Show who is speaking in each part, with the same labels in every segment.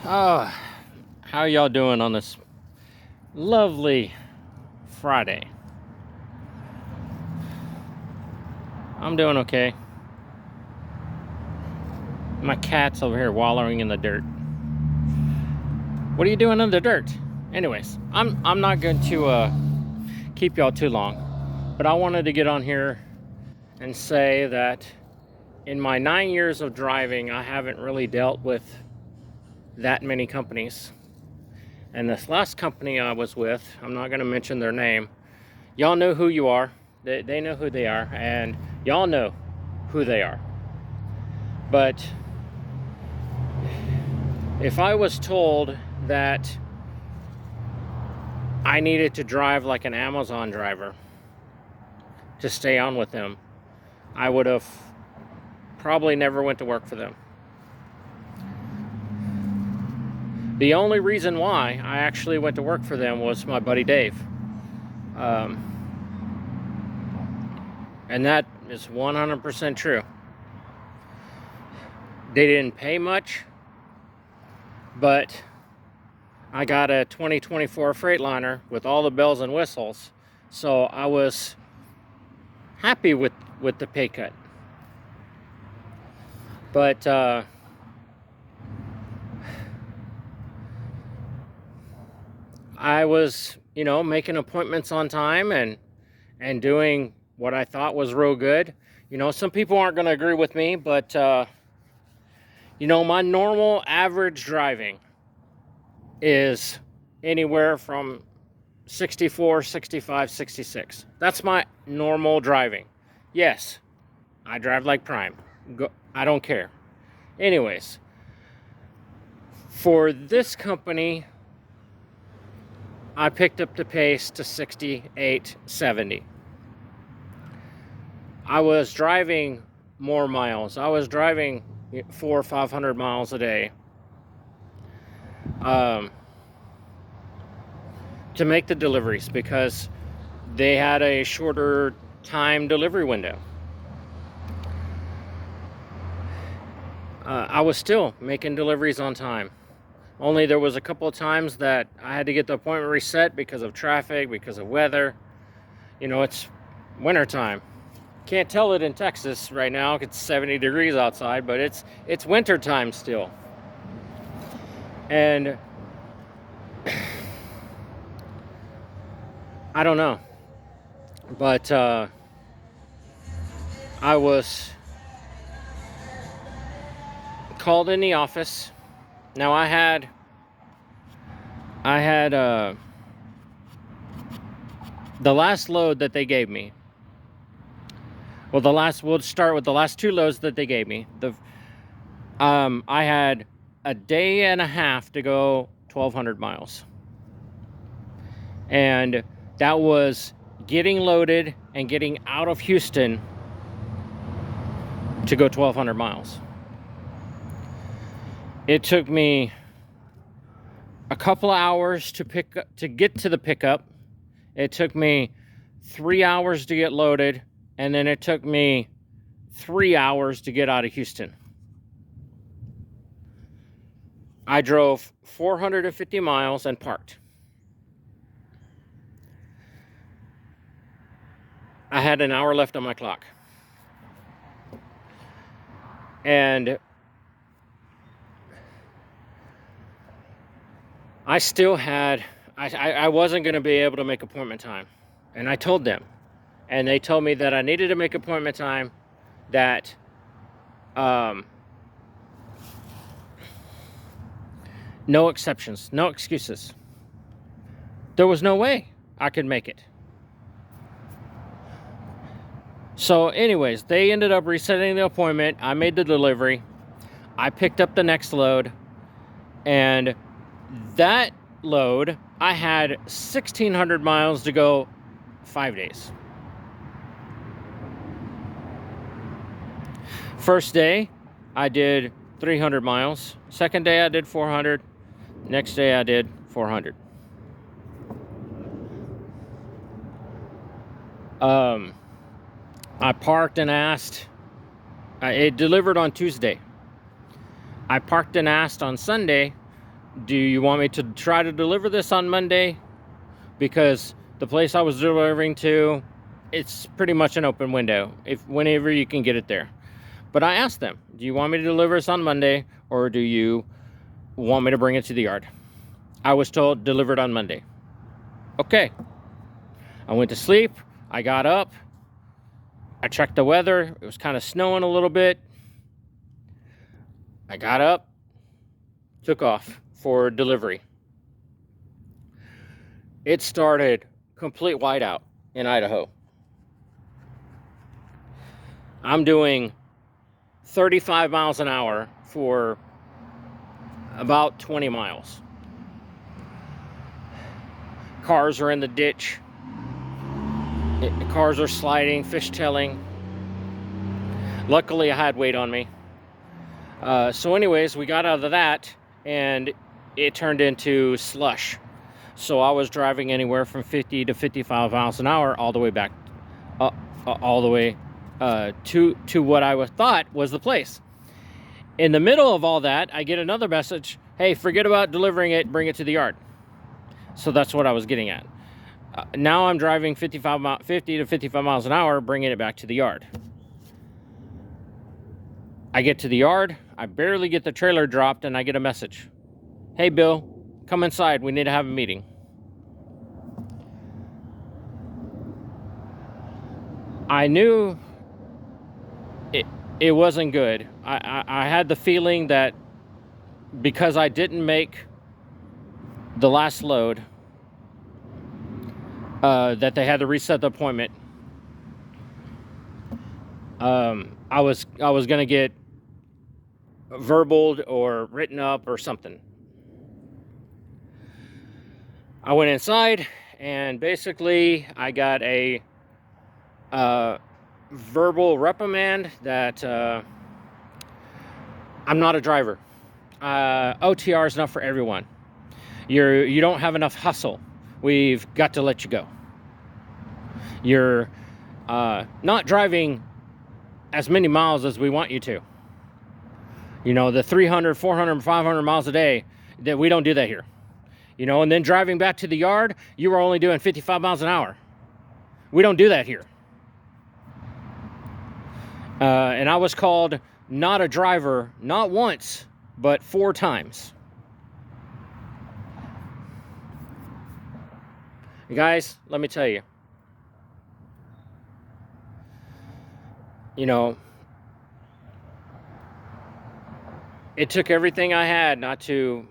Speaker 1: Oh, how y'all doing on this lovely Friday? I'm doing okay. My cat's over here wallowing in the dirt. What are you doing in the dirt? Anyways, I'm not going to keep y'all too long, but I wanted to get on here and say that in my 9 years of driving, I haven't really dealt with that many companies. And this last company I was with, I'm not going to mention their name. Y'all know who you are. They know who they are, and y'all know who they are. But if I was told that I needed to drive like an Amazon driver to stay on with them, I would have probably never went to work for them. The only reason why I actually went to work for them was my buddy Dave. And that is 100% true. They didn't pay much, but I got a 2024 Freightliner with all the bells and whistles, so I was happy with the pay cut. But I was, making appointments on time and doing what I thought was real good. Some people aren't going to agree with me, but my normal average driving is anywhere from 64, 65, 66. That's my normal driving. Yes, I drive like Prime. I don't care. Anyways, for this company, I picked up the pace to 68, 70. I was driving more miles. I was driving 400 or 500 miles a day to make the deliveries because they had a shorter time delivery window. I was still making deliveries on time. Only there was a couple of times that I had to get the appointment reset because of traffic, because of weather. It's wintertime. Can't tell it in Texas right now. It's 70 degrees outside, but it's wintertime still. And I don't know. But I was called in the office. Now I had the last load that they gave me. Well, we'll start with the last two loads that they gave me. I had a day and a half to go 1,200 miles. And that was getting loaded and getting out of Houston to go 1,200 miles. It took me a couple of hours to get to the pickup. It took me 3 hours to get loaded, and then it took me 3 hours to get out of Houston. I drove 450 miles and parked. I had an hour left on my clock. And I still had, I wasn't going to be able to make appointment time. And I told them. And they told me that I needed to make appointment time, that no exceptions, no excuses. There was no way I could make it. So anyways, they ended up resetting the appointment. I made the delivery. I picked up the next load. And that load, I had 1,600 miles to go 5 days. First day, I did 300 miles. Second day, I did 400. Next day, I did 400. I parked and asked. It delivered on Tuesday. I parked and asked on Sunday do you want me to try to deliver this on Monday? Because the place I was delivering to, it's pretty much an open window, whenever you can get it there. But I asked them, do you want me to deliver this on Monday, or do you want me to bring it to the yard? I was told delivered on Monday. Okay. I went to sleep. I got up. I checked the weather. It was kind of snowing a little bit. I got up, took off for delivery. It started complete whiteout in Idaho. I'm doing 35 miles an hour for about 20 miles. Cars are in the ditch. Cars are sliding, fishtailing. Luckily, I had weight on me. So anyways, we got out of that, and it turned into slush. So I was driving anywhere from 50 to 55 miles an hour all the way back, all the way to what I thought was the place. In the middle of all that, I get another message, hey, forget about delivering it, bring it to the yard. So that's what I was getting at. Now I'm driving 50 to 55 miles an hour, bringing it back to the yard. I get to the yard, I barely get the trailer dropped, and I get a message. Hey, Bill, come inside, we need to have a meeting. I knew it wasn't good. I had the feeling that because I didn't make the last load, that they had to reset the appointment. I was gonna get verbaled or written up or something. I went inside, and basically I got a verbal reprimand that I'm not a driver. OTR is not for everyone. You don't have enough hustle. We've got to let you go. You're not driving as many miles as we want you to. You know, the 300, 400, 500 miles a day, that we don't do that here. You know, and then driving back to the yard, you were only doing 55 miles an hour. We don't do that here. And I was called not a driver, not once, but 4 times. Guys, let me tell you. You know, it took everything I had not to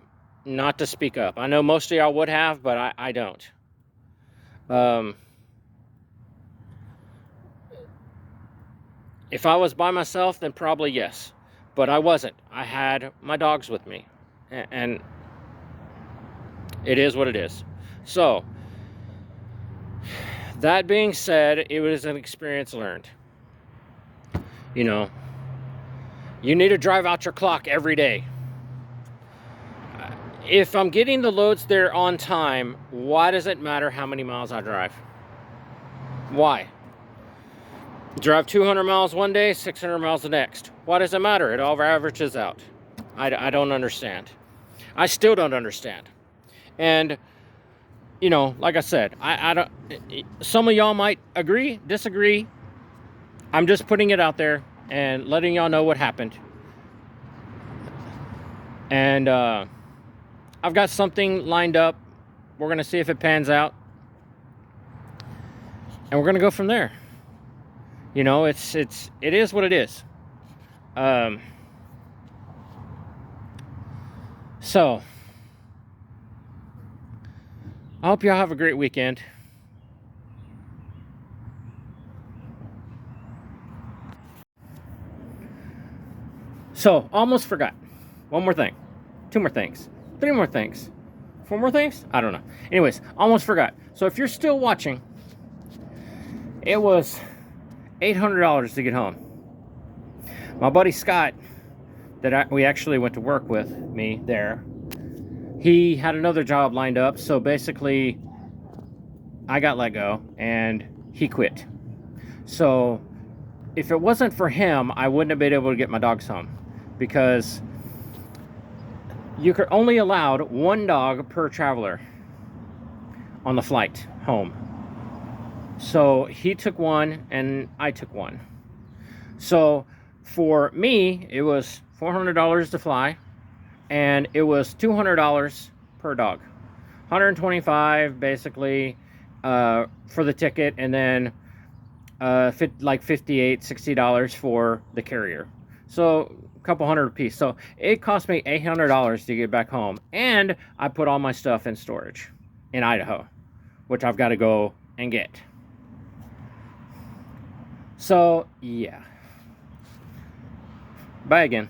Speaker 1: speak up. I know most of y'all would have, but I don't. If I was by myself, then probably yes. But I wasn't. I had my dogs with me. And it is what it is. So, that being said, it was an experience learned. You know, you need to drive out your clock every day. If I'm getting the loads there on time, why does it matter how many miles I drive? Why? Drive 200 miles one day, 600 miles the next. Why does it matter? It all averages out. I don't understand. I still don't understand. And, you know, like I said, I don't. Some of y'all might agree, disagree. I'm just putting it out there and letting y'all know what happened. And I've got something lined up. We're going to see if it pans out. And we're going to go from there. You know, it is what it is. So, I hope y'all have a great weekend. So, almost forgot. One more thing. 2 more things. 3 more things. 4 more things? I don't know. Anyways, almost forgot. So, if you're still watching, it was $800 to get home. My buddy Scott, we actually went to work with me there, he had another job lined up. So, basically, I got let go and he quit. So, if it wasn't for him, I wouldn't have been able to get my dogs home. Because you could only allowed one dog per traveler on the flight home. So he took one and I took one. So for me, it was $400 to fly, and it was $200 per dog. 125 basically for the ticket, and then like $58-$60 for the carrier. So a couple hundred a piece. So it cost me $800 to get back home, and I put all my stuff in storage in Idaho, which I've got to go and get. So yeah. Bye again.